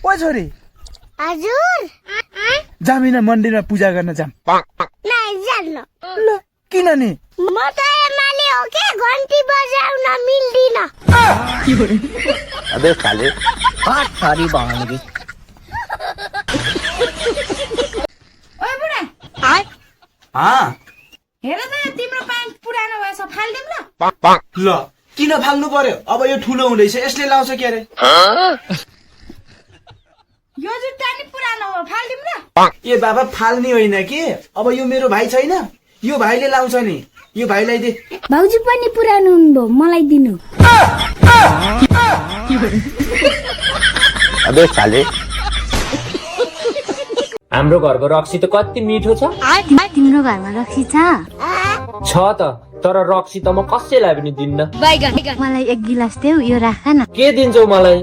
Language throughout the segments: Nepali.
ओ छोरी हजुर जामिन मन्दिरमा पूजा गर्न जाम नाइ जान्न ल किन नि म त एमाले हो के घन्टी बजाउन मिल्दिन अबे साले हट हरी भन्नु ओए बुढा हेर त तिम्रो प्यान्ट पुरानो भएछ फाल्दिम ल ल किन फाल्नु पर्यो अब यो ठुलो हुँदैछ यसले लाउँछ के अरे यो जुत्ता नि पुरानो हो फाल्दिम ल ए बाबा फाल्ने होइन के अब यो मेरो भाइ छैन यो भाइले लाउँछ नि यो भाइलाई दे भाउजू पनि पुरानो हुनुभयो मलाई दिनु अबे साले हाम्रो घरको रक्सी त कति मिठो छ तिम्रो घरमा रक्सी छ त तर रक्सी त म कसैलाई पनि दिन्न मलाई एक गिलास देऊ यो राख न के दिन्छौ मलाई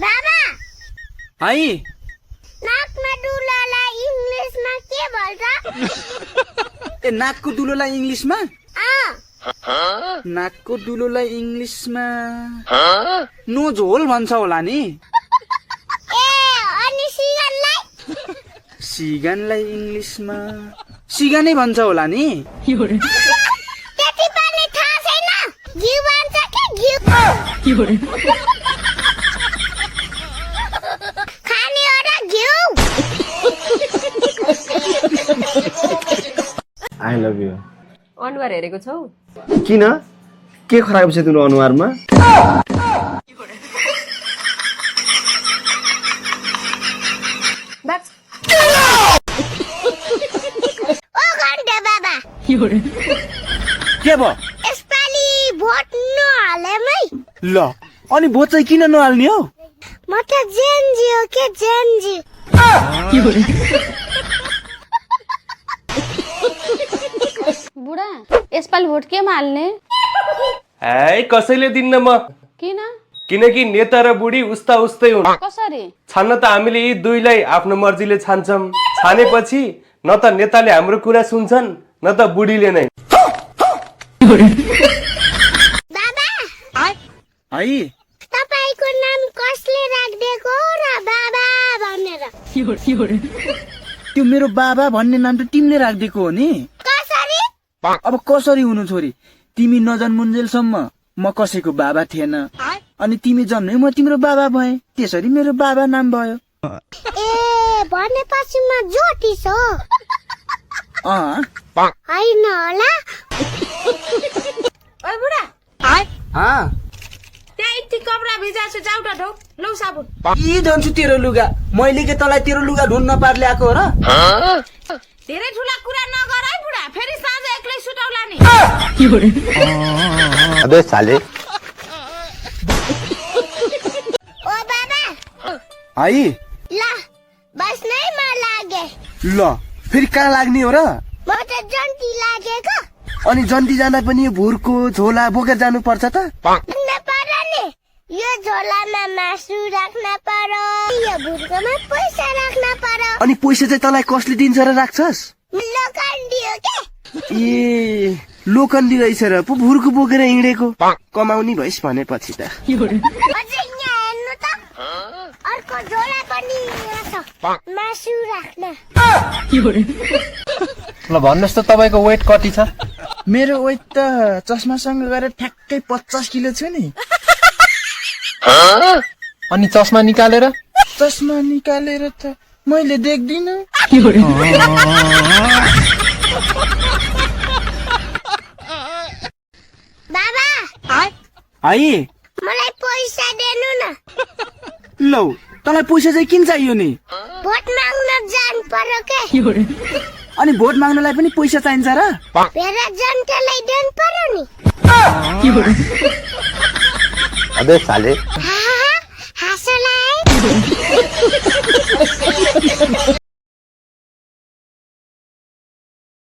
बाबा हाई नाकमा दुलालाई इंग्लिशमा के भन्छ ए नाकको दुलोलाई इंग्लिशमा अ नाकको दुलोलाई इंग्लिशमा नोज होल भन्छ होला नि ए अनि सिगनलाई सिगानलाई इंग्लिशमा सिगानै भन्छ होला नि त्यति पनि थाहा छैन घिउ भन्छ के घिउ खाने हो र घिउ आई लभ यु अनुहार हेरेको छौ किन के खराब छ तिम्रो अनुहारमा ओ घन्टे बाबा के भयो यसपालि भोट नहालेमै ल अनि भोट चाहिँ किन नहाल्ने हो म त जेनजी हो के जेनजी बुढा यसपालि भोट केमा हाल्ने है कसैले दिन्न म किन किनकि नेता र बुढी उस्ता उस्तै हुन् कसरी छान्न त हामीले यी दुईलाई आफ्नो मर्जीले छान्छौं छानेपछि न त नेताले हाम्रो कुरा सुन्छन् न त बुढीले नै बाबा है तपाईको नाम कसले राख्दिएको र बाबा भनेर त्यो मेरो बाबा भन्ने नाम त तिमीले राखिदिएको हो नि कसरी अब कसरी हुनु छोरी तिमी नजन्मुन्जेलसम्म म कसैको बाबा थिएन अनि तिमी जन्मै म तिम्रो बाबा भए त्यसरी मेरो बाबा नाम भयो ए भनेपछि म ज्योतिष हो होइन होला ओए बुढा त्यहाँ यति कपडा भिजा छ जाउ त ढौ लौ साबुन यी धन्छु तेरो लुगा मैले के तँलाई तेरो लुगा ढुन्न पार ल्याएको हो र धेरै ठुला कुरा नगर है बुढा फेरि साँझ एक्लै सुटाउला नि अबे साले ओ बाबा है ल बस्नै म लागे ल फेरि कहाँ लाग्ने हो र म त जन्ती लागेको अनि जन्ती जाँदा पनि यो भुरको झोला बोकेर जानु पर्छ त राख्न पर्यो नि यो झोलामा मासु राख्न पर्यो यो भुर्कोमा पैसा राख्न पर्यो अनि पैसा चाहिँ तँलाई कसले दिन्छ र राख्छस् लोखण्डी हो के ए लोखण्डी रहेछ र पो भुरको बोकेर हिँडेको कमाउने भइस भनेपछि त अझै यहाँ हेर्नु त अर्को झोला पनि छ मासु राख्न ल भन्नुहोस् त तपाईँको वेट कति छ मेरो वेट त चस्मासँग गरेर ठ्याक्कै 50 किलो छु नि अनि चस्मा निकालेर चस्मा निकालेर त मैले देख्दिन बाबा है मलाई पैसा दिनु न लौ तँलाई पैसा चाहिँ किन चाहियो नि भोट माग्न जानु पर्यो के अनि भोट माग्नलाई पनि पैसा चाहिन्छ र फेर जनतालाई दिनु पर्यो नि अबे साले हाँसोलाई